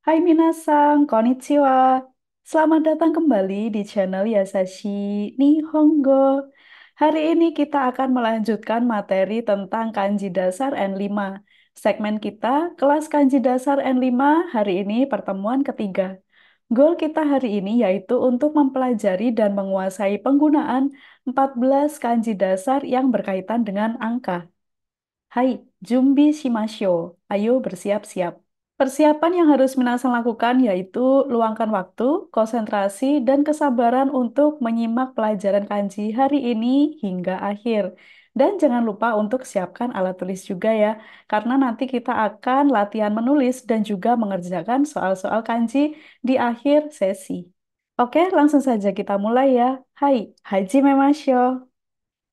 Hai minasang, konnichiwa. Selamat datang kembali di channel Yasashi Nihongo. Hari ini kita akan melanjutkan materi tentang kanji dasar N5. Segmen kita, kelas kanji dasar N5, hari ini pertemuan ketiga. Goal kita hari ini yaitu untuk mempelajari dan menguasai penggunaan 14 kanji dasar yang berkaitan dengan angka. Hai, Jumbi Shimashou. Ayo bersiap-siap. Persiapan yang harus Minasang lakukan yaitu luangkan waktu, konsentrasi, dan kesabaran untuk menyimak pelajaran kanji hari ini hingga akhir. Dan jangan lupa untuk siapkan alat tulis juga ya, karena nanti kita akan latihan menulis dan juga mengerjakan soal-soal kanji di akhir sesi. Oke, langsung saja kita mulai ya. Hai, Haji Memasyo.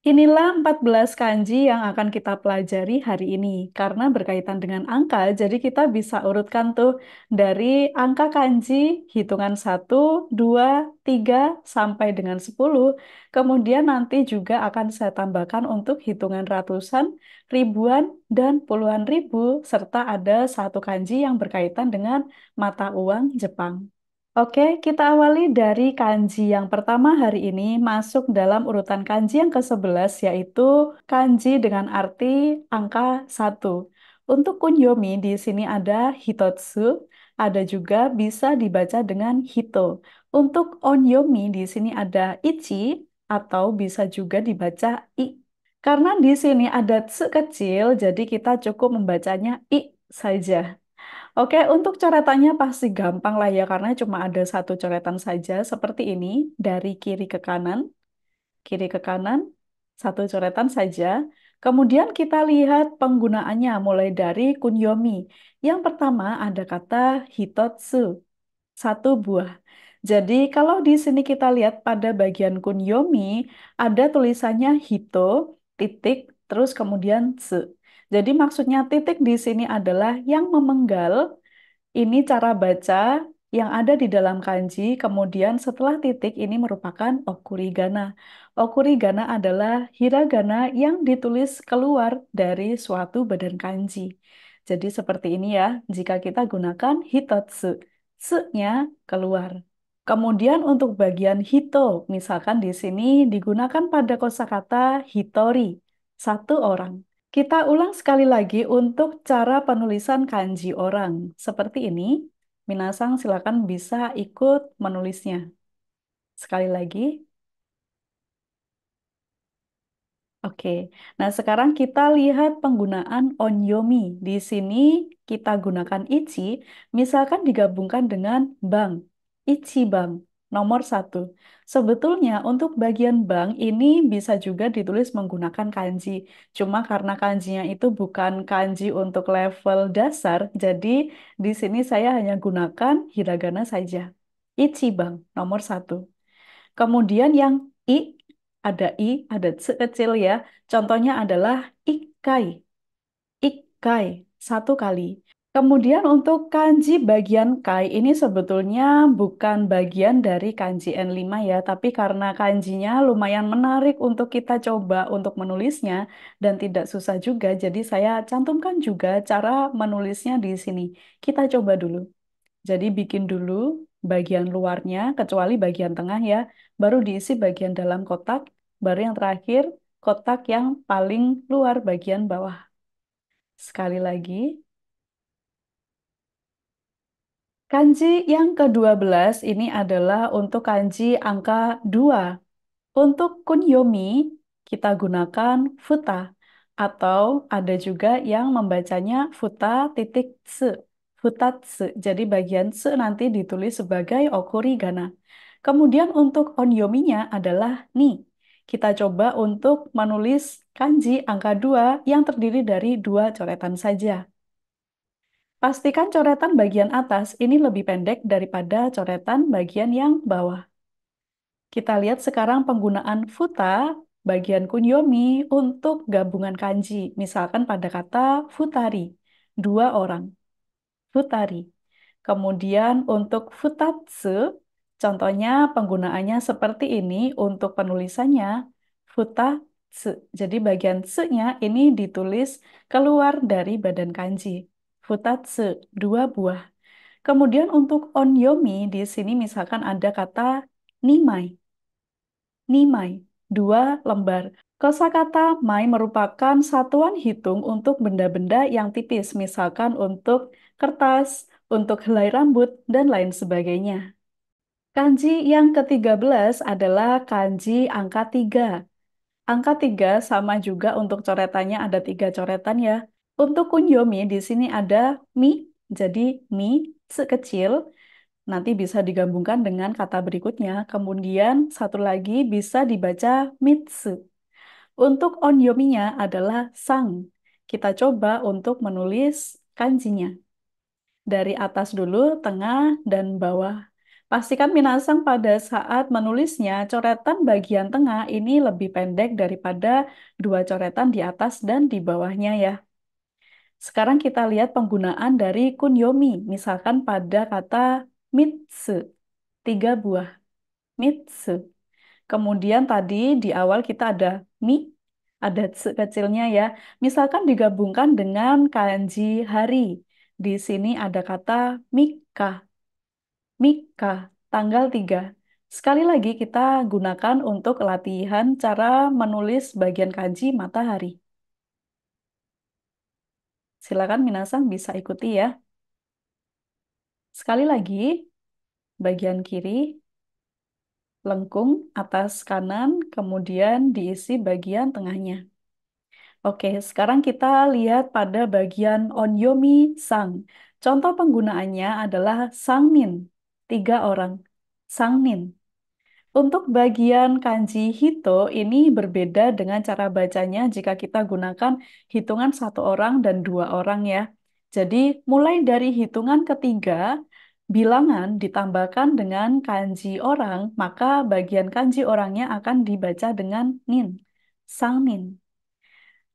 Inilah 14 kanji yang akan kita pelajari hari ini. Karena berkaitan dengan angka, jadi kita bisa urutkan tuh dari angka kanji hitungan 1, 2, 3 sampai dengan 10. Kemudian nanti juga akan saya tambahkan untuk hitungan ratusan, ribuan, dan puluhan ribu, serta ada satu kanji yang berkaitan dengan mata uang Jepang. Oke, kita awali dari kanji yang pertama hari ini masuk dalam urutan kanji yang ke-11 yaitu kanji dengan arti angka 1. Untuk kunyomi di sini ada hitotsu, ada juga bisa dibaca dengan hito. Untuk onyomi di sini ada ichi atau bisa juga dibaca i. Karena di sini ada tsu kecil, jadi kita cukup membacanya i saja. Oke, untuk coretannya pasti gampang lah ya, karena cuma ada satu coretan saja seperti ini, dari kiri ke kanan, satu coretan saja. Kemudian kita lihat penggunaannya, mulai dari kunyomi. Yang pertama ada kata hitotsu, satu buah. Jadi kalau di sini kita lihat pada bagian kunyomi, ada tulisannya hito, titik, terus kemudian tsu. Jadi maksudnya titik di sini adalah yang memenggal, ini cara baca yang ada di dalam kanji, kemudian setelah titik ini merupakan okurigana. Okurigana adalah hiragana yang ditulis keluar dari suatu badan kanji. Jadi seperti ini ya, jika kita gunakan hitotsu. Tsu-nya keluar. Kemudian untuk bagian hito, misalkan di sini digunakan pada kosakata hitori, satu orang. Kita ulang sekali lagi untuk cara penulisan kanji orang. Seperti ini, Minasang silakan bisa ikut menulisnya. Sekali lagi, oke. Nah, sekarang kita lihat penggunaan onyomi. Di sini kita gunakan ichi, misalkan digabungkan dengan bang. Ichi bang, nomor satu. Sebetulnya untuk bagian bang ini bisa juga ditulis menggunakan kanji. Cuma karena kanjinya itu bukan kanji untuk level dasar, jadi di sini saya hanya gunakan hiragana saja. Ichi bang, nomor satu. Kemudian yang ada tse kecil ya. Contohnya adalah ikai, ikai, satu kali. Kemudian untuk kanji bagian kai ini sebetulnya bukan bagian dari kanji N5 ya, tapi karena kanjinya lumayan menarik untuk kita coba untuk menulisnya dan tidak susah juga, jadi saya cantumkan juga cara menulisnya di sini. Kita coba dulu. Jadi bikin dulu bagian luarnya, kecuali bagian tengah ya, baru diisi bagian dalam kotak, baru yang terakhir kotak yang paling luar bagian bawah. Sekali lagi, kanji yang ke-12 ini adalah untuk kanji angka 2. Untuk kunyomi, kita gunakan futa. Atau ada juga yang membacanya futa titik tse. Futatsu. Jadi bagian tse nanti ditulis sebagai okurigana. Kemudian untuk onyominya adalah ni. Kita coba untuk menulis kanji angka 2 yang terdiri dari dua coretan saja. Pastikan coretan bagian atas ini lebih pendek daripada coretan bagian yang bawah. Kita lihat sekarang penggunaan futa bagian kunyomi untuk gabungan kanji. Misalkan pada kata futari, dua orang, futari. Kemudian untuk futatsu, contohnya penggunaannya seperti ini untuk penulisannya futatsu. Jadi bagian tsu-nya ini ditulis keluar dari badan kanji. Futatsu, dua buah. Kemudian untuk onyomi di sini misalkan ada kata nimai, nimai, dua lembar. Kosakata mai merupakan satuan hitung untuk benda-benda yang tipis, misalkan untuk kertas, untuk helai rambut, dan lain sebagainya. Kanji yang ke-13 adalah kanji angka 3. Angka 3 sama juga untuk coretannya ada 3 coretan ya. Untuk kunyomi di sini ada mi, jadi mi sekecil, nanti bisa digabungkan dengan kata berikutnya. Kemudian satu lagi bisa dibaca mitsu. Untuk onyominya adalah sang. Kita coba untuk menulis kanjinya. Dari atas dulu, tengah, dan bawah. Pastikan minasang pada saat menulisnya, coretan bagian tengah ini lebih pendek daripada dua coretan di atas dan di bawahnya ya. Sekarang kita lihat penggunaan dari kunyomi, misalkan pada kata mitsu, tiga buah, mitsu. Kemudian tadi di awal kita ada mi, ada tse kecilnya ya. Misalkan digabungkan dengan kanji hari. Di sini ada kata mika, mika, tanggal 3. Sekali lagi kita gunakan untuk latihan cara menulis bagian kanji matahari. Silakan minasang bisa ikuti ya. Sekali lagi, bagian kiri, lengkung, atas kanan, kemudian diisi bagian tengahnya. Oke, sekarang kita lihat pada bagian onyomi sang. Contoh penggunaannya adalah sangmin, tiga orang. Sangmin. Untuk bagian kanji hito ini berbeda dengan cara bacanya jika kita gunakan hitungan satu orang dan dua orang ya. Jadi mulai dari hitungan ketiga, bilangan ditambahkan dengan kanji orang, maka bagian kanji orangnya akan dibaca dengan nin, sangmin.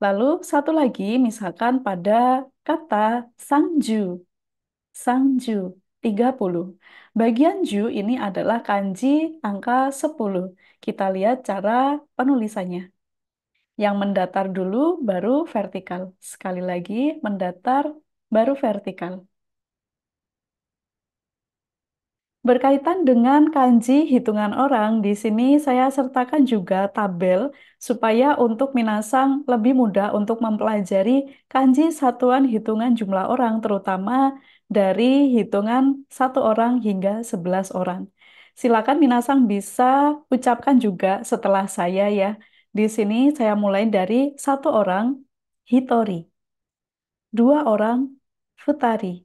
Lalu satu lagi misalkan pada kata sangju, sangju 30. Bagian ju ini adalah kanji angka 10. Kita lihat cara penulisannya. Yang mendatar dulu baru vertikal. Sekali lagi mendatar baru vertikal. Berkaitan dengan kanji hitungan orang, di sini saya sertakan juga tabel supaya untuk minasang lebih mudah untuk mempelajari kanji satuan hitungan jumlah orang, terutama dari hitungan satu orang hingga 11 orang. Silakan minasang bisa ucapkan juga setelah saya ya. Di sini saya mulai dari satu orang, hitori, dua orang, futari,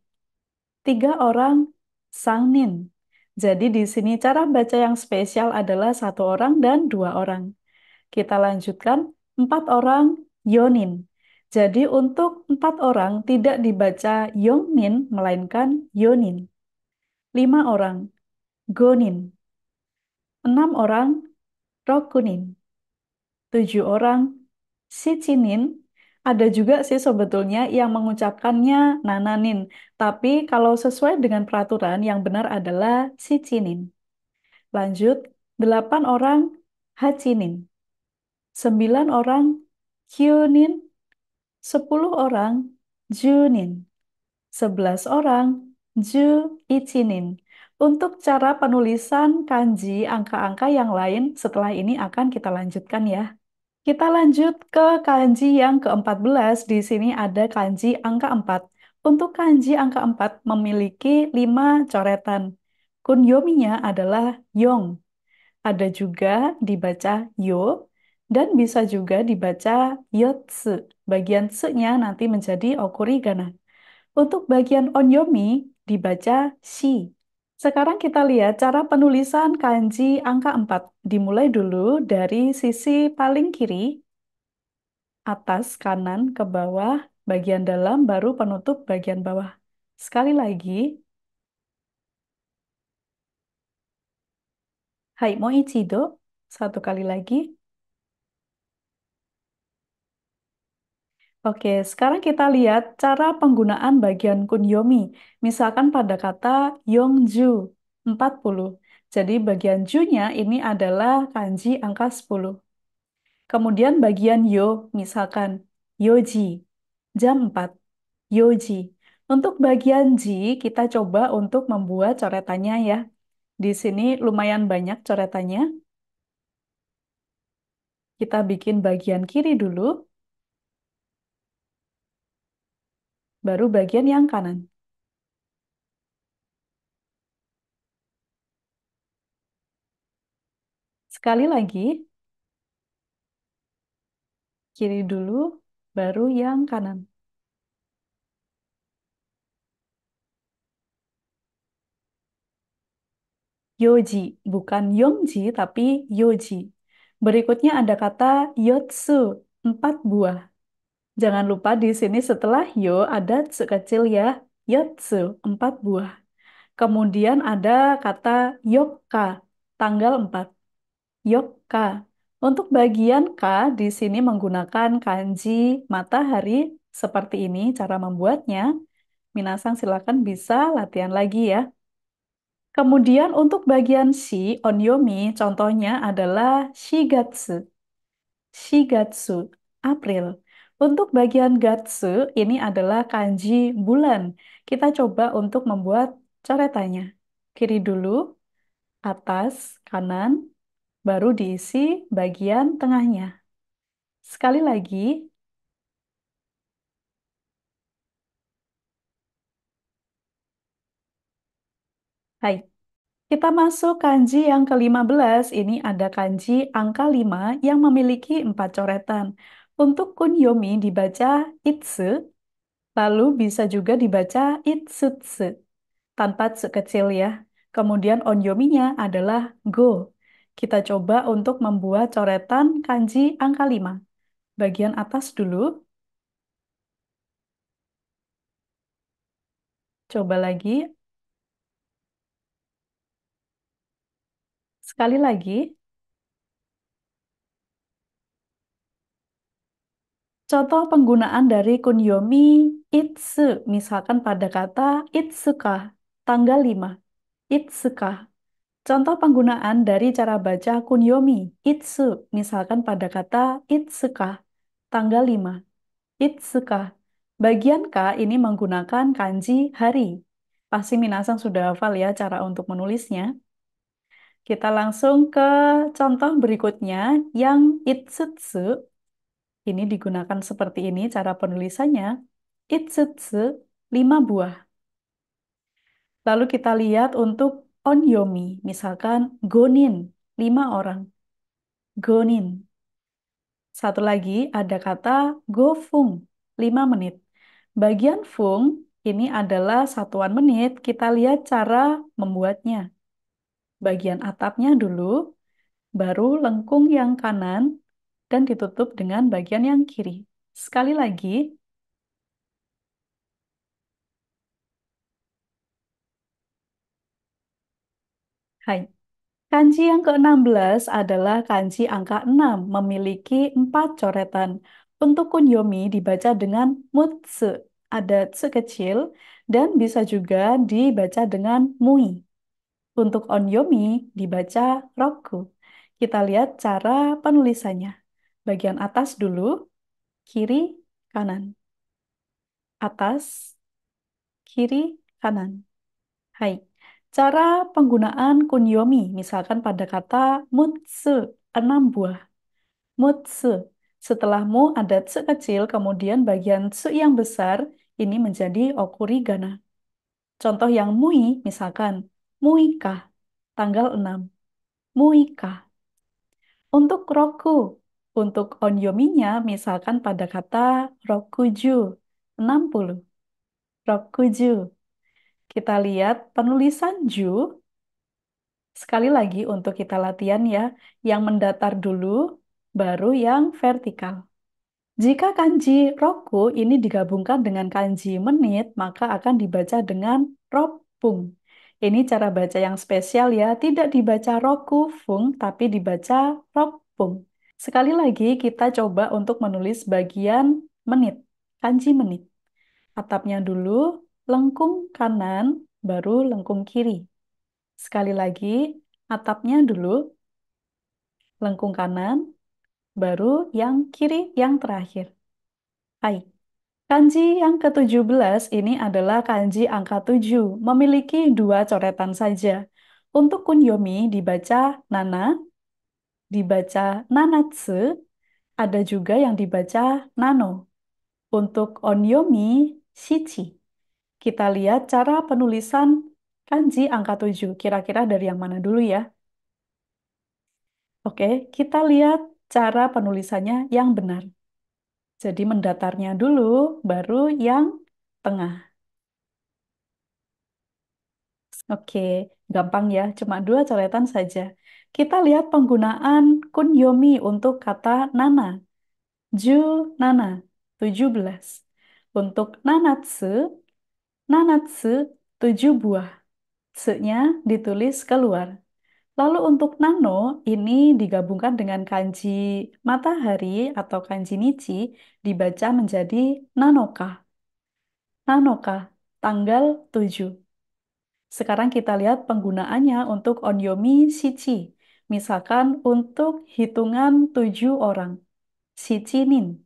tiga orang, sangnin. Jadi di sini cara baca yang spesial adalah satu orang dan dua orang. Kita lanjutkan, empat orang, yonin. Jadi untuk empat orang tidak dibaca yongnin, melainkan yonin. Lima orang, gonin. Enam orang, rokunin. Tujuh orang, sicinin. Ada juga sih sebetulnya yang mengucapkannya nananin. Tapi kalau sesuai dengan peraturan yang benar adalah sicinin. Lanjut, 8 orang, hacinin. 9 orang, kyunin. 10 orang, junin. 11 orang, ju ichinin. Untuk cara penulisan kanji angka-angka yang lain setelah ini akan kita lanjutkan ya. Kita lanjut ke kanji yang ke-14. Di sini ada kanji angka 4. Untuk kanji angka 4 memiliki 5 coretan. Kunyominya adalah yong. Ada juga dibaca yo dan bisa juga dibaca yotsu. Bagian tse-nya nanti menjadi okurigana. Untuk bagian onyomi dibaca shi. Sekarang kita lihat cara penulisan kanji angka 4. Dimulai dulu dari sisi paling kiri, atas, kanan, ke bawah, bagian dalam, baru penutup bagian bawah. Sekali lagi, hai mo ichido. Satu kali lagi. Oke, sekarang kita lihat cara penggunaan bagian kunyomi. Misalkan pada kata yongju, 40. Jadi bagian ju-nya ini adalah kanji angka 10. Kemudian bagian yo, misalkan yoji, jam 4, yoji. Untuk bagian Ji, kita coba untuk membuat coretannya ya. Di sini lumayan banyak coretannya. Kita bikin bagian kiri dulu, baru bagian yang kanan. Sekali lagi, kiri dulu, baru yang kanan. Yoji, bukan Yongji, tapi Yoji. Berikutnya ada kata Yotsu, 4 buah. Jangan lupa di sini setelah yo ada tsu kecil ya, Yotsu, 4 buah. Kemudian ada kata Yokka, tanggal 4. Yokka. Untuk bagian K di sini menggunakan kanji matahari seperti ini cara membuatnya. Minasang silakan bisa latihan lagi ya. Kemudian untuk bagian shi, onyomi, contohnya adalah shigatsu. Shigatsu, April. Untuk bagian gatsu, ini adalah kanji bulan. Kita coba untuk membuat coretannya. Kiri dulu, atas, kanan, baru diisi bagian tengahnya. Sekali lagi, hai. Kita masuk kanji yang ke-15. Ini ada kanji angka 5 yang memiliki 4 coretan. Untuk kunyomi dibaca itsu, lalu bisa juga dibaca itsutsu, tanpa tsu kecil ya. Kemudian onyominya adalah go. Kita coba untuk membuat coretan kanji angka 5. Bagian atas dulu, coba lagi, sekali lagi. Contoh penggunaan dari kunyomi itsu, misalkan pada kata itsuka, tanggal 5. Itsuka. Contoh penggunaan dari cara baca kunyomi itsu, misalkan pada kata itsuka, tanggal 5. Itsuka. Bagian K ini menggunakan kanji hari. Pasti Minasang sudah hafal ya cara untuk menulisnya. Kita langsung ke contoh berikutnya yang itsutsu. Ini digunakan seperti ini cara penulisannya. Itsutsu, 5 buah. Lalu kita lihat untuk onyomi, misalkan gonin, 5 orang. Gonin. Satu lagi ada kata gofung, 5 menit. Bagian fung ini adalah satuan menit. Kita lihat cara membuatnya. Bagian atapnya dulu, baru lengkung yang kanan, dan ditutup dengan bagian yang kiri. Sekali lagi, hai. Kanji yang ke-16 adalah kanji angka 6, memiliki 4 coretan. Untuk kunyomi dibaca dengan mutsu, ada tsu kecil, dan bisa juga dibaca dengan mui. Untuk onyomi dibaca roku. Kita lihat cara penulisannya. Bagian atas dulu, kiri, kanan. Atas, kiri, kanan. Hai. Cara penggunaan kunyomi, misalkan pada kata mutsu, 6 buah. Mutsu. Setelah mu ada tsu kecil, kemudian bagian tsu yang besar, ini menjadi okurigana. Contoh yang mui, misalkan, muika, tanggal 6. Muika. Untuk roku, untuk onyominya, misalkan pada kata rokuju, 60. Rokuju. Kita lihat penulisan ju. Sekali lagi untuk kita latihan ya, yang mendatar dulu, baru yang vertikal. Jika kanji roku ini digabungkan dengan kanji menit, maka akan dibaca dengan ropung. Ini cara baca yang spesial ya, tidak dibaca roku fung, tapi dibaca ropung. Sekali lagi kita coba untuk menulis bagian menit, kanji menit. Atapnya dulu, lengkung kanan, baru lengkung kiri. Sekali lagi, atapnya dulu, lengkung kanan, baru yang kiri yang terakhir. Hai. Kanji yang ke-17 ini adalah kanji angka 7, memiliki dua coretan saja. Untuk kunyomi dibaca nana, dibaca nanatsu, ada juga yang dibaca nano. Untuk onyomi shichi. Kita lihat cara penulisan kanji angka 7. Kira-kira dari yang mana dulu ya? Oke, kita lihat cara penulisannya yang benar. Jadi mendatarnya dulu, baru yang tengah. Oke, gampang ya, cuma dua coretan saja. Kita lihat penggunaan kunyomi untuk kata nana. Ju nana, 17. Untuk nanatsu, nanatsu, 7 buah. Se-nya ditulis keluar. Lalu untuk nano, ini digabungkan dengan kanji matahari atau kanji nichi, dibaca menjadi nanoka. Nanoka, tanggal 7. Sekarang kita lihat penggunaannya untuk onyomi shichi. Misalkan untuk hitungan 7 orang. Shichinin,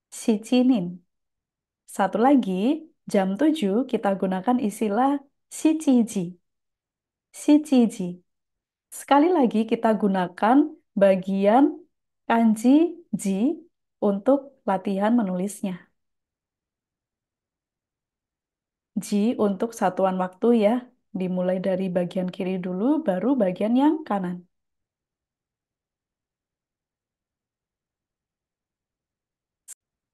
shichinin. Satu lagi, jam 7 kita gunakan istilah shichiji, shichiji. Sekali lagi kita gunakan bagian kanji ji untuk latihan menulisnya. Ji untuk satuan waktu ya. Dimulai dari bagian kiri dulu, baru bagian yang kanan.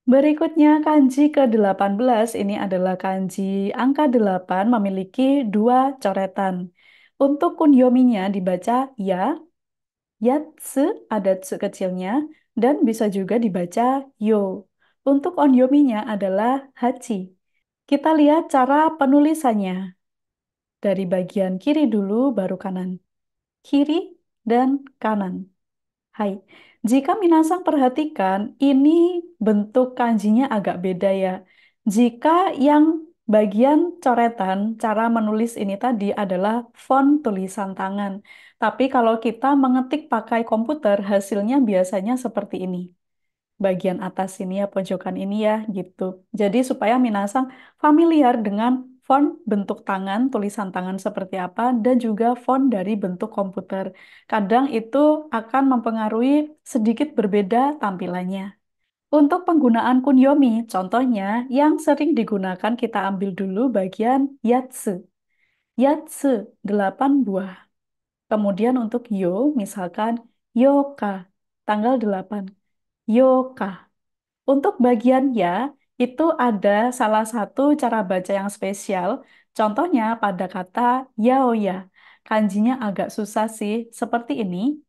Berikutnya kanji ke-18 ini adalah kanji angka 8 memiliki dua coretan. Untuk kunyominya dibaca ya, yatsu ada tsu kecilnya, dan bisa juga dibaca yo. Untuk onyominya adalah hachi. Kita lihat cara penulisannya. Dari bagian kiri dulu, baru kanan. Kiri dan kanan. Hai, jika Minasang perhatikan, ini bentuk kanjinya agak beda ya. Jika yang bagian coretan, cara menulis ini tadi adalah font tulisan tangan. Tapi kalau kita mengetik pakai komputer, hasilnya biasanya seperti ini. Bagian atas ini ya, pojokan ini ya, gitu. Jadi supaya Minasang familiar dengan font bentuk tangan, tulisan tangan seperti apa, dan juga font dari bentuk komputer. Kadang itu akan mempengaruhi sedikit berbeda tampilannya. Untuk penggunaan kunyomi, contohnya yang sering digunakan kita ambil dulu bagian yatsu. Yatsu, 8 buah. Kemudian untuk yo, misalkan yoka, tanggal 8. Yoka. Untuk bagian ya, itu ada salah satu cara baca yang spesial. Contohnya pada kata yaoya. Kanjinya agak susah sih, seperti ini.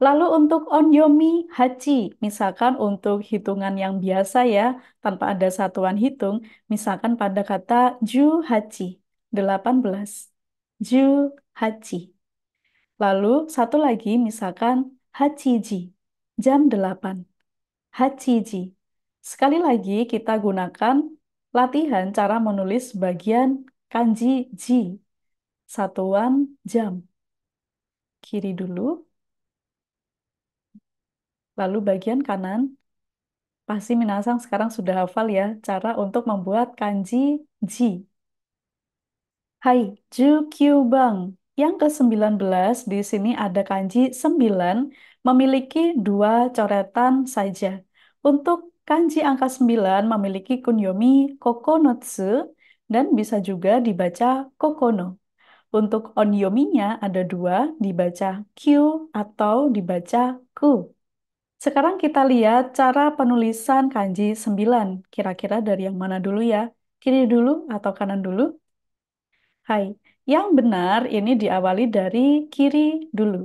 Lalu untuk onyomi hachi, misalkan untuk hitungan yang biasa ya, tanpa ada satuan hitung, misalkan pada kata ju hachi, 18. Ju hachi. Lalu satu lagi misalkan hachiji, jam 8. Hachiji. Sekali lagi kita gunakan latihan cara menulis bagian kanji ji, satuan jam. Kiri dulu, lalu bagian kanan. Pasti Minasang sekarang sudah hafal ya cara untuk membuat kanji ji. Hai, Jukyubang. Yang ke-19 di sini ada kanji 9 memiliki dua coretan saja. Untuk kanji angka 9 memiliki kunyomi kokonotsu dan bisa juga dibaca kokono. Untuk onyominya ada dua, dibaca Q atau dibaca ku. Sekarang kita lihat cara penulisan kanji 9. Kira-kira dari yang mana dulu ya? Kiri dulu atau kanan dulu? Hai, yang benar ini diawali dari kiri dulu.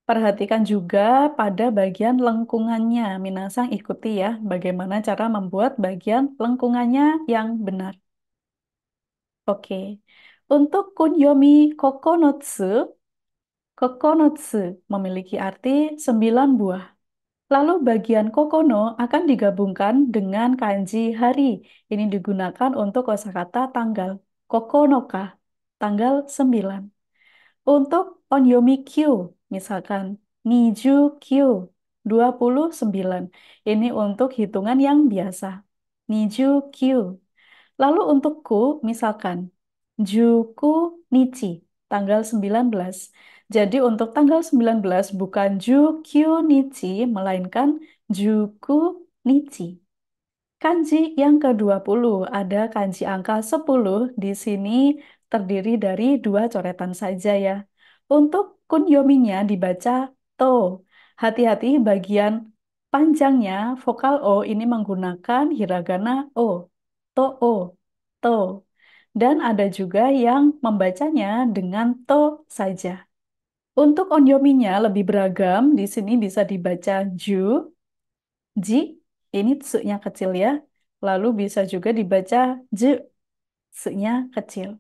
Perhatikan juga pada bagian lengkungannya. Minasang ikuti ya, bagaimana cara membuat bagian lengkungannya yang benar. Oke, untuk kunyomi kokonotsu, kokonotsu memiliki arti 9 buah. Lalu bagian kokono akan digabungkan dengan kanji hari. Ini digunakan untuk kosakata tanggal. Kokonoka, tanggal 9. Untuk onyomi Q, misalkan Niju Q 29. Ini untuk hitungan yang biasa. Niju Q. Lalu untuk ku, misalkan Juku Nichi, tanggal 19. Jadi untuk tanggal 19 bukan Jukyu Nichi, melainkan Juku Nichi. Kanji yang ke-20 ada kanji angka 10 di sini terdiri dari dua coretan saja ya. Untuk kunyominya dibaca to. Hati-hati bagian panjangnya vokal O ini menggunakan hiragana O. To O. To. Dan ada juga yang membacanya dengan to saja. Untuk onyominya lebih beragam, di sini bisa dibaca ju, ji, ini tsu-nya kecil ya. Lalu bisa juga dibaca je, tsu-nya kecil.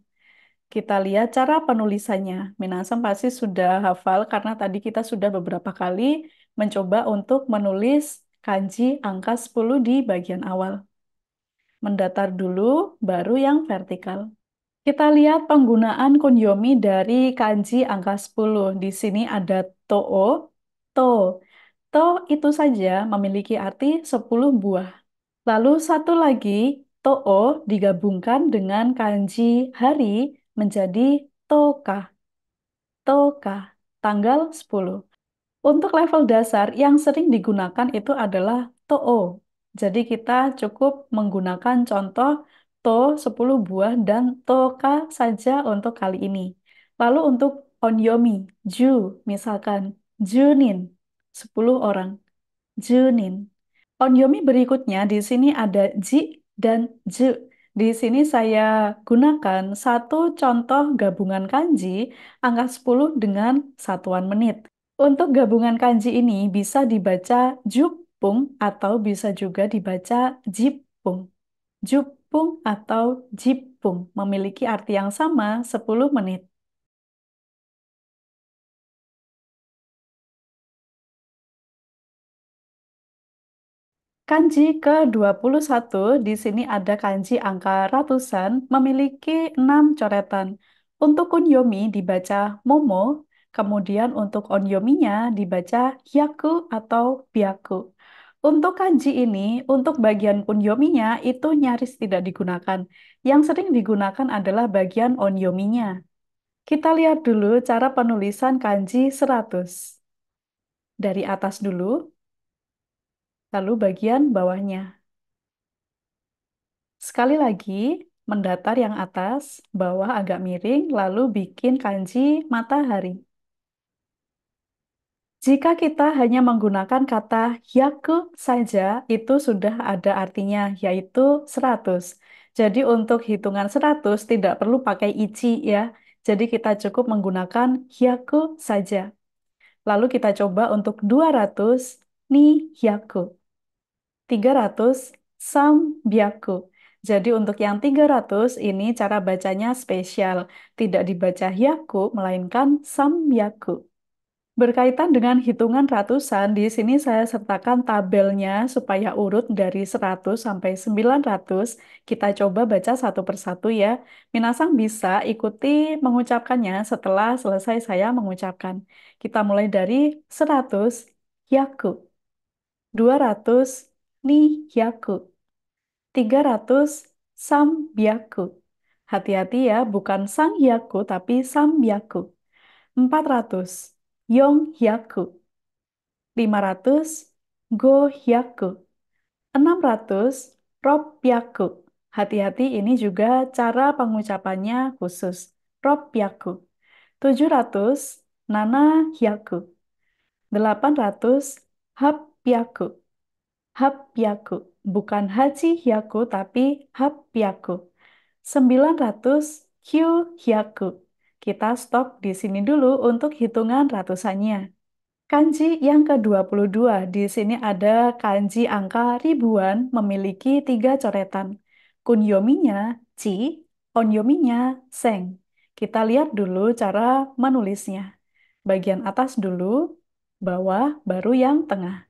Kita lihat cara penulisannya. Minasang pasti sudah hafal karena tadi kita sudah beberapa kali mencoba untuk menulis kanji angka 10 di bagian awal. Mendatar dulu, baru yang vertikal. Kita lihat penggunaan kunyomi dari kanji angka 10. Di sini ada to'o, to. To itu saja memiliki arti 10 buah. Lalu satu lagi, to'o digabungkan dengan kanji hari menjadi toka. Toka, tanggal 10. Untuk level dasar yang sering digunakan itu adalah to'o. Jadi kita cukup menggunakan contoh to 10 buah dan toka saja untuk kali ini. Lalu untuk onyomi, ju, misalkan junin, 10 orang. Junin. Onyomi berikutnya di sini ada ji dan ju. Di sini saya gunakan satu contoh gabungan kanji angka 10 dengan satuan menit. Untuk gabungan kanji ini bisa dibaca jupung atau bisa juga dibaca jipung. Jupung atau jipung memiliki arti yang sama 10 menit. Kanji ke-21 di sini ada kanji angka ratusan memiliki 6 coretan. Untuk kunyomi dibaca momo, kemudian untuk onyominya dibaca hyaku atau byaku. Untuk kanji ini, untuk bagian kunyominya itu nyaris tidak digunakan. Yang sering digunakan adalah bagian onyominya. Kita lihat dulu cara penulisan kanji 100. Dari atas dulu, lalu bagian bawahnya. Sekali lagi, mendatar yang atas, bawah agak miring, lalu bikin kanji matahari. Jika kita hanya menggunakan kata yaku saja, itu sudah ada artinya, yaitu 100. Jadi untuk hitungan 100 tidak perlu pakai ichi ya. Jadi kita cukup menggunakan yaku saja. Lalu kita coba untuk 200 ni yaku. 300 sambiaku. Jadi untuk yang 300 ini cara bacanya spesial. Tidak dibaca hyaku, melainkan samyaku. Berkaitan dengan hitungan ratusan, di sini saya sertakan tabelnya supaya urut dari 100 sampai 900. Kita coba baca satu persatu ya. Minasang bisa ikuti mengucapkannya setelah selesai saya mengucapkan. Kita mulai dari 100, yaku. 200 nihyaku, 300 sambiaku. Hati-hati ya, bukan sangyaku tapi sambiaku. 400 yongyaku, 500 gohyaku, 600 ropyaku. Hati-hati ini juga cara pengucapannya khusus. Ropyaku. 700 nanahyaku, 800 hapyaku. Hapyaku, bukan Haji Hyaku tapi Hapyaku. 900 Hyaku. Kita stop di sini dulu untuk hitungan ratusannya. Kanji yang ke-22. Di sini ada kanji angka ribuan memiliki tiga coretan. Kunyominya Chi, onyominya Seng. Kita lihat dulu cara menulisnya. Bagian atas dulu, bawah, baru yang tengah.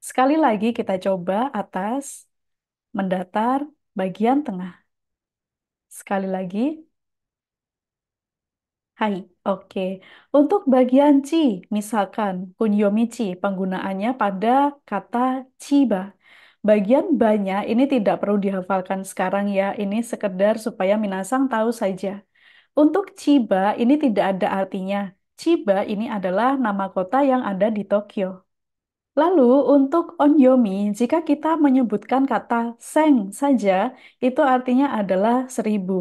Sekali lagi kita coba atas, mendatar, bagian tengah. Sekali lagi, Hai, oke. Untuk bagian ci, misalkan kunyomichi, penggunaannya pada kata chiba. Bagian banyak ini tidak perlu dihafalkan sekarang ya, ini sekedar supaya Minasang tahu saja. Untuk Chiba ini tidak ada artinya. Chiba ini adalah nama kota yang ada di Tokyo. Lalu untuk onyomi, jika kita menyebutkan kata seng saja, itu artinya adalah 1.000.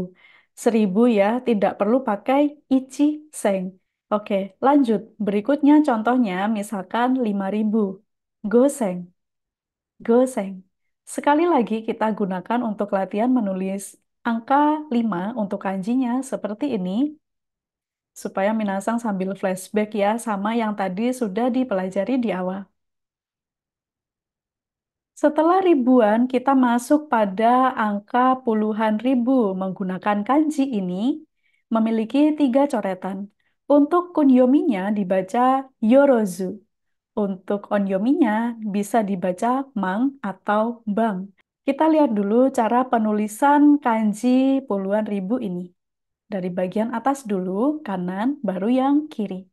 1.000 ya, tidak perlu pakai ichi seng. Oke, lanjut. Berikutnya contohnya misalkan 5.000. Goseng, goseng. Sekali lagi kita gunakan untuk latihan menulis angka 5 untuk kanjinya seperti ini, supaya Minasang sambil flashback ya sama yang tadi sudah dipelajari di awal. Setelah ribuan, kita masuk pada angka puluhan ribu. Menggunakan kanji ini memiliki 3 coretan. Untuk kunyominya dibaca yorozu. Untuk onyominya bisa dibaca mang atau bang. Kita lihat dulu cara penulisan kanji puluhan ribu ini. Dari bagian atas dulu, kanan, baru yang kiri.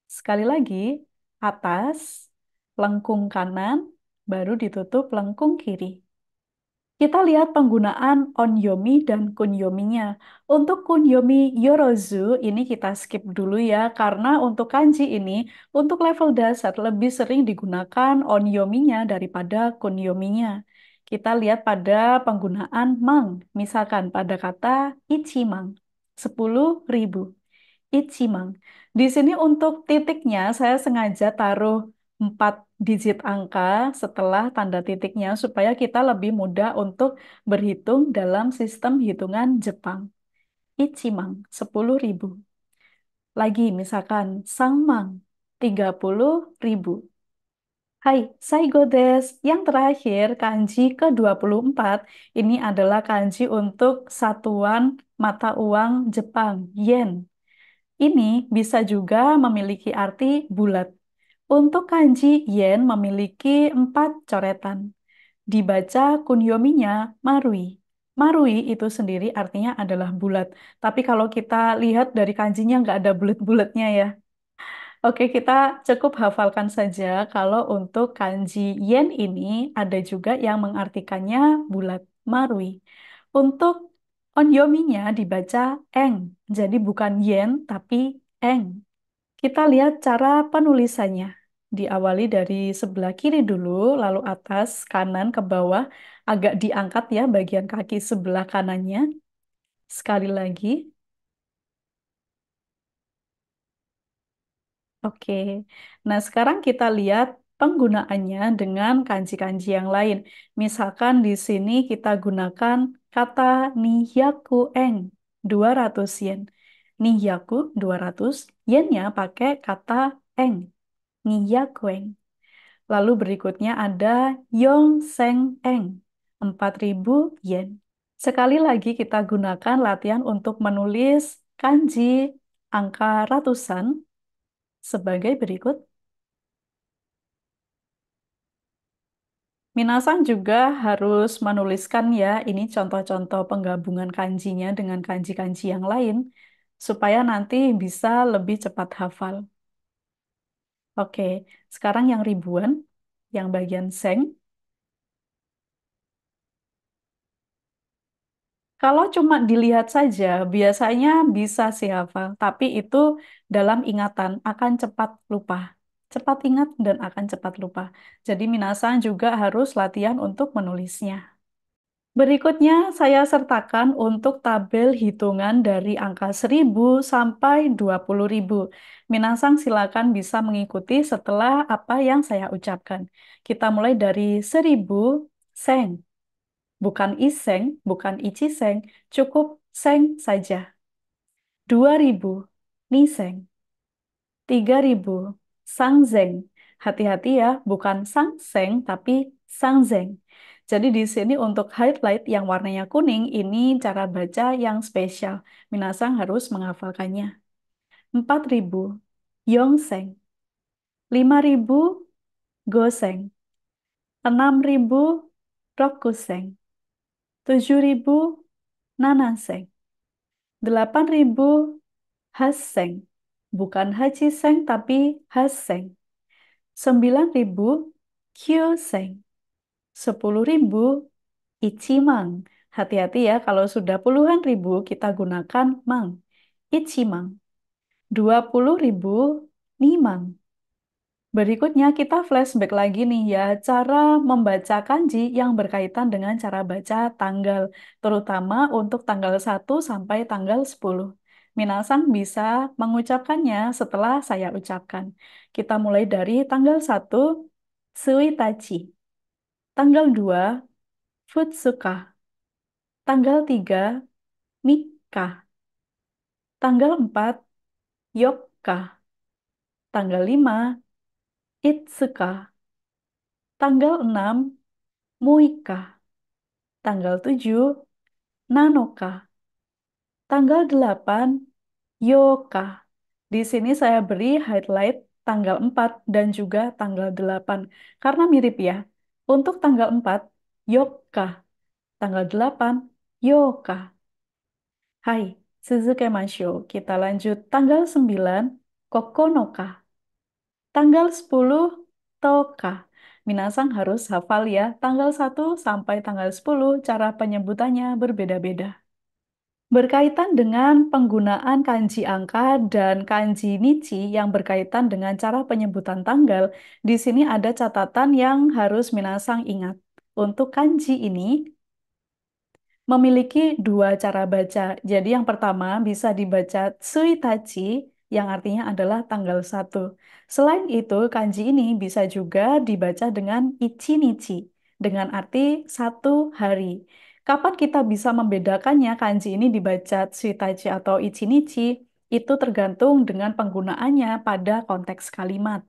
Sekali lagi, atas, lengkung kanan, baru ditutup lengkung kiri. Kita lihat penggunaan onyomi dan kunyominya. Untuk kunyomi yorozu ini kita skip dulu ya, karena untuk kanji ini, untuk level dasar lebih sering digunakan onyominya daripada kunyominya. Kita lihat pada penggunaan mang, misalkan pada kata ichimang, 10.000. Ichimang. Di sini untuk titiknya saya sengaja taruh 4 digit angka setelah tanda titiknya supaya kita lebih mudah untuk berhitung dalam sistem hitungan Jepang. Ichimang, 10.000. Lagi misalkan sangmang, 30.000. Hai, saigo desu. Yang terakhir, kanji ke-24 ini adalah kanji untuk satuan mata uang Jepang, yen. Ini bisa juga memiliki arti bulat. Untuk kanji yen memiliki 4 coretan. Dibaca kunyominya marui. Marui itu sendiri artinya adalah bulat. Tapi kalau kita lihat dari kanjinya nggak ada bulat-bulatnya ya. Oke, kita cukup hafalkan saja kalau untuk kanji yen ini ada juga yang mengartikannya bulat, marui. Untuk onyominya dibaca eng, jadi bukan yen tapi eng. Kita lihat cara penulisannya. Diawali dari sebelah kiri dulu, lalu atas, kanan ke bawah, agak diangkat ya bagian kaki sebelah kanannya. Sekali lagi, oke. Nah, sekarang kita lihat penggunaannya dengan kanji-kanji yang lain. Misalkan di sini kita gunakan kata nihyaku eng, 200 yen. Nihyaku 200, yennya pakai kata eng, nihyaku eng. Lalu berikutnya ada Yongseng Eng, 4.000 yen. Sekali lagi kita gunakan latihan untuk menulis kanji angka ratusan sebagai berikut. Minasang juga harus menuliskan ya, ini contoh-contoh penggabungan kanjinya dengan kanji-kanji yang lain, supaya nanti bisa lebih cepat hafal. Oke, sekarang yang ribuan, yang bagian seng. Kalau cuma dilihat saja, biasanya bisa sih hafal, tapi itu dalam ingatan akan cepat lupa. Cepat ingat dan akan cepat lupa. Jadi minasan juga harus latihan untuk menulisnya. Berikutnya saya sertakan untuk tabel hitungan dari angka 1.000 sampai 20.000. Minasang silakan bisa mengikuti setelah apa yang saya ucapkan. Kita mulai dari 1.000 seng. Bukan iseng, bukan ichiseng, cukup seng saja. 2.000, niseng. 3.000, sangzeng. Hati-hati ya, bukan sangseng, tapi sangzeng. Jadi di sini untuk highlight yang warnanya kuning, ini cara baca yang spesial. Minasang harus menghafalkannya. 4.000, yongseng. 5.000, goseng. 6.000, rokuseng. 7.000, nanaseng. 8.000 Haseng. Bukan Hajiseng, tapi Haseng. 9.000 Kyoseng. 10.000 Ichimang. Hati-hati ya, kalau sudah puluhan ribu kita gunakan mang. Ichimang. 20.000 Nimang. Berikutnya kita flashback lagi nih ya, cara membaca kanji yang berkaitan dengan cara baca tanggal, terutama untuk tanggal 1 sampai tanggal 10. Minasang bisa mengucapkannya setelah saya ucapkan. Kita mulai dari tanggal 1, Suitachi. Tanggal 2, Futsuka. Tanggal 3, Mika. Tanggal 4, Yokka. Tanggal 5, Itsuka. Tanggal 6, Muika. Tanggal 7, Nanoka. Tanggal 8, Yoka. Di sini saya beri highlight tanggal 4 dan juga tanggal 8. Karena mirip ya. Untuk tanggal 4, Yoka. Tanggal 8, Yoka. Hai, Suzuki Masho. Kita lanjut tanggal 9, Kokonoka. Tanggal 10, Toka. Minasang harus hafal ya, tanggal 1 sampai tanggal 10 cara penyebutannya berbeda-beda. Berkaitan dengan penggunaan kanji angka dan kanji nichi yang berkaitan dengan cara penyebutan tanggal, di sini ada catatan yang harus Minasang ingat. Untuk kanji ini, memiliki dua cara baca. Jadi yang pertama bisa dibaca Tsuitachi yang artinya adalah tanggal 1. Selain itu, kanji ini bisa juga dibaca dengan Ichinichi dengan arti satu hari. Kapan kita bisa membedakannya kanji ini dibaca Tsuitachi atau Ichinichi? Itu tergantung dengan penggunaannya pada konteks kalimat.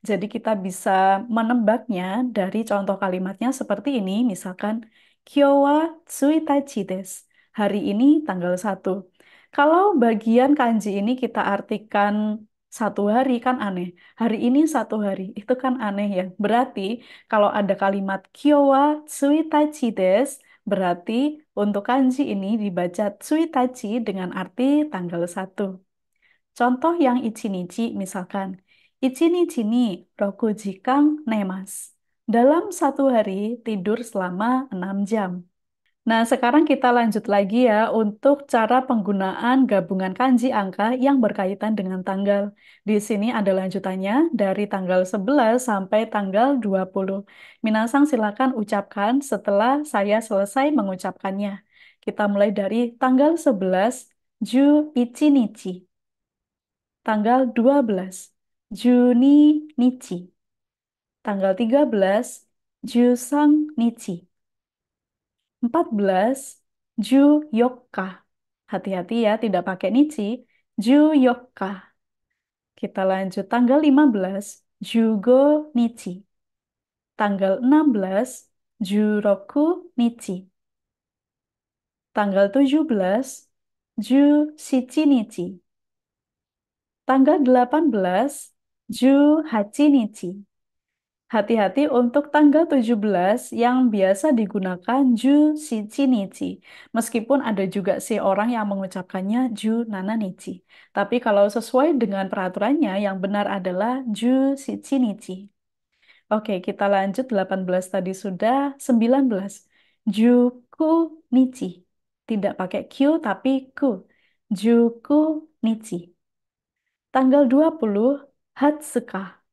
Jadi kita bisa menebaknya dari contoh kalimatnya seperti ini, misalkan Kyo wa tsuitachi desu. Hari ini tanggal 1. Kalau bagian kanji ini kita artikan satu hari kan aneh. Hari ini satu hari, itu kan aneh ya. Berarti kalau ada kalimat Kyo wa tsuitachi desu, berarti untuk kanji ini dibaca tsuitachi dengan arti tanggal 1. Contoh yang ichinichi misalkan, ichinichi ni roku jikang nemasu. Dalam satu hari tidur selama 6 jam. Nah, sekarang kita lanjut lagi ya untuk cara penggunaan gabungan kanji angka yang berkaitan dengan tanggal. Di sini ada lanjutannya dari tanggal 11 sampai tanggal 20. Minasang silakan ucapkan setelah saya selesai mengucapkannya. Kita mulai dari tanggal 11, Ju Ichinichi. Tanggal 12, Juni Nichi. Tanggal 13, Jusang Nichi. 14, Ju Yokka. Hati-hati ya, tidak pakai Nichi. Ju Yokka. Kita lanjut tanggal 15, Jugo Nichi. Tanggal 16, Juroku Nichi. Tanggal 17, Ju Shichi Nichi. Tanggal 18, Ju Hachi Nichi. Hati-hati untuk tanggal 17 yang biasa digunakan Ju Shichinichi. Meskipun ada juga sih orang yang mengucapkannya Ju Nananichi. Tapi kalau sesuai dengan peraturannya yang benar adalah Ju Shichinichi. Oke, kita lanjut 18 tadi sudah. 19, Juku Nichi. Tidak pakai Q tapi Ku. Juku Nichi. Tanggal 20, Hatsuka.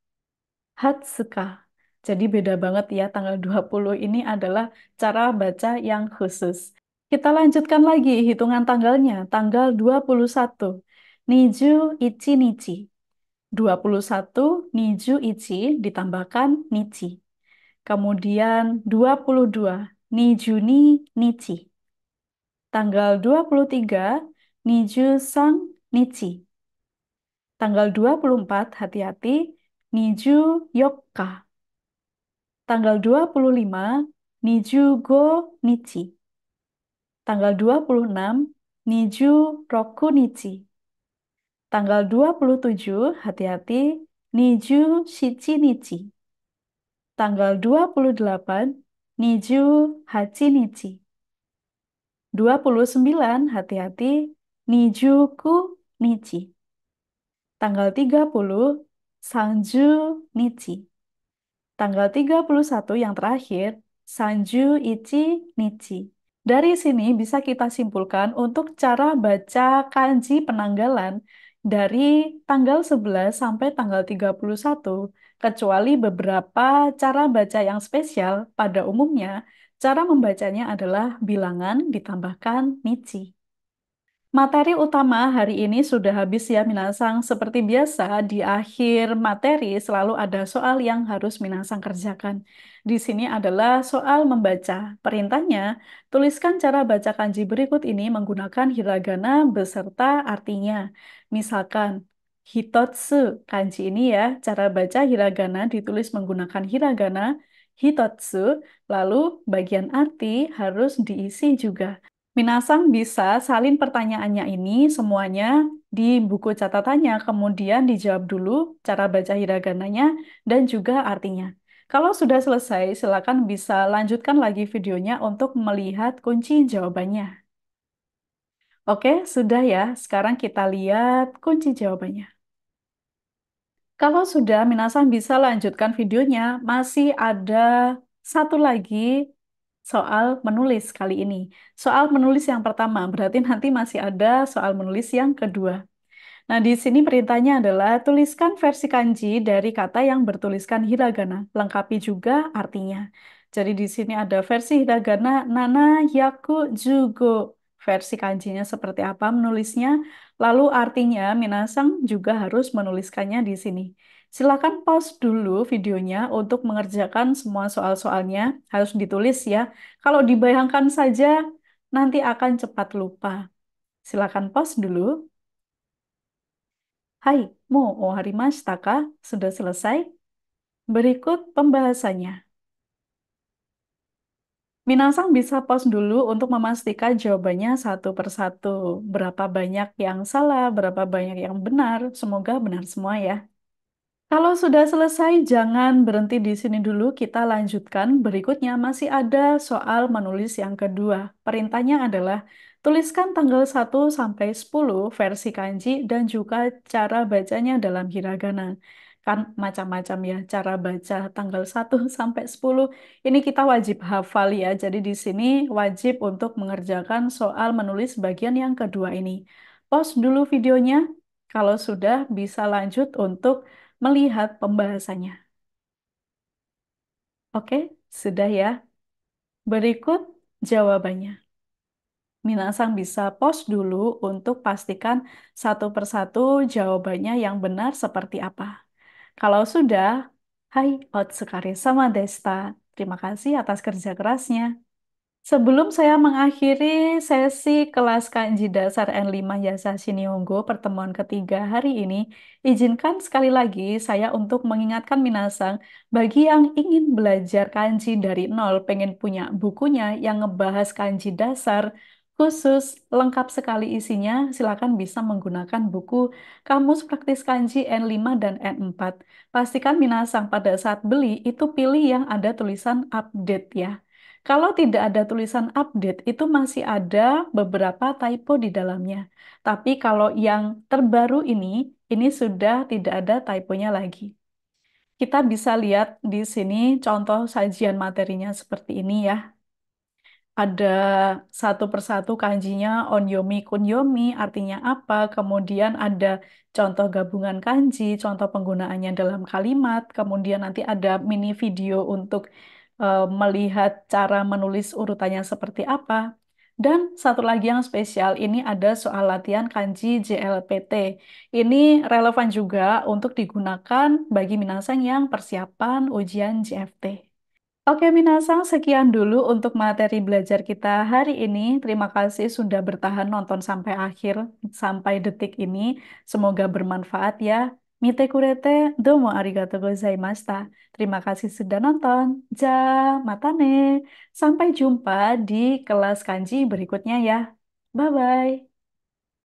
Hatsuka. Jadi beda banget ya, tanggal 20 ini adalah cara baca yang khusus. Kita lanjutkan lagi hitungan tanggalnya. Tanggal 21, Niju Ichi Nichi. 21 Niju Ichi ditambahkan Nichi. Kemudian 22, Nijuni Nichi. Tanggal 23, Niju Sang Nichi. Tanggal 24, hati-hati, Niju Yokka. Tanggal 25, Nijugo Nichi. Tanggal 26, Niju Roku Nichi. Tanggal 27, hati-hati, Niju Shichi Nichi. Tanggal 28, Niju Hachi Nichi. 29, hati-hati, Nijuku Nichi. Tanggal 30, Sangju Nichi. Tanggal 31 yang terakhir, Sanju Ichi Nichi. Dari sini bisa kita simpulkan untuk cara baca kanji penanggalan dari tanggal 11 sampai tanggal 31, kecuali beberapa cara baca yang spesial, pada umumnya cara membacanya adalah bilangan ditambahkan Nichi. Materi utama hari ini sudah habis ya Minasang. Seperti biasa, di akhir materi selalu ada soal yang harus Minasang kerjakan. Di sini adalah soal membaca. Perintahnya, tuliskan cara baca kanji berikut ini menggunakan hiragana beserta artinya. Misalkan, hitotsu, kanji ini ya, cara baca hiragana ditulis menggunakan hiragana, hitotsu, lalu bagian arti harus diisi juga. Minasang bisa salin pertanyaannya ini semuanya di buku catatannya, kemudian dijawab dulu cara baca hiragananya dan juga artinya. Kalau sudah selesai, silakan bisa lanjutkan lagi videonya untuk melihat kunci jawabannya. Oke, sudah ya. Sekarang kita lihat kunci jawabannya. Kalau sudah, Minasang bisa lanjutkan videonya. Masih ada satu lagi soal menulis kali ini. Soal menulis yang pertama, berarti nanti masih ada soal menulis yang kedua. Nah, di sini perintahnya adalah tuliskan versi kanji dari kata yang bertuliskan hiragana. Lengkapi juga artinya. Jadi di sini ada versi hiragana nana yaku jugo. Versi kanjinya seperti apa menulisnya. Lalu artinya Minasang juga harus menuliskannya di sini. Silakan pause dulu videonya untuk mengerjakan semua soal-soalnya. Harus ditulis ya. Kalau dibayangkan saja nanti akan cepat lupa. Silakan pause dulu. Hai, mo oharimashita ka? Sudah selesai? Berikut pembahasannya. Minasang bisa pause dulu untuk memastikan jawabannya satu persatu. Berapa banyak yang salah, berapa banyak yang benar. Semoga benar semua ya. Kalau sudah selesai, jangan berhenti di sini dulu. Kita lanjutkan. Berikutnya masih ada soal menulis yang kedua. Perintahnya adalah tuliskan tanggal 1 sampai 10 versi kanji dan juga cara bacanya dalam hiragana. Kan macam-macam ya cara baca tanggal 1 sampai 10. Ini kita wajib hafal ya. Jadi di sini wajib untuk mengerjakan soal menulis bagian yang kedua ini. Pause dulu videonya. Kalau sudah bisa lanjut untuk melihat pembahasannya. Oke, sudah ya. Berikut jawabannya. Minasang bisa pause dulu untuk pastikan satu persatu jawabannya yang benar seperti apa. Kalau sudah, hai, otsukare sama desta. Terima kasih atas kerja kerasnya. Sebelum saya mengakhiri sesi kelas Kanji Dasar N5 Yasashi Nihongo pertemuan ketiga hari ini, izinkan sekali lagi saya untuk mengingatkan Minasang, bagi yang ingin belajar kanji dari nol, pengen punya bukunya yang ngebahas kanji dasar, khusus, lengkap sekali isinya, silakan bisa menggunakan buku Kamus Praktis Kanji N5 dan N4. Pastikan Minasang pada saat beli itu pilih yang ada tulisan update ya. Kalau tidak ada tulisan update, itu masih ada beberapa typo di dalamnya. Tapi kalau yang terbaru ini sudah tidak ada typonya lagi. Kita bisa lihat di sini contoh sajian materinya seperti ini ya. Ada satu persatu kanjinya onyomi kunyomi artinya apa, kemudian ada contoh gabungan kanji, contoh penggunaannya dalam kalimat, kemudian nanti ada mini video untuk melihat cara menulis urutannya seperti apa. Dan satu lagi yang spesial, ini ada soal latihan kanji JLPT. Ini relevan juga untuk digunakan bagi minasang yang persiapan ujian JFT. Oke, Minasang, sekian dulu untuk materi belajar kita hari ini. Terima kasih sudah bertahan nonton sampai akhir, sampai detik ini. Semoga bermanfaat ya. Mite kurete, domo arigatou gozaimashita. Terima kasih sudah nonton. Ja, matane. Sampai jumpa di kelas kanji berikutnya ya. Bye-bye.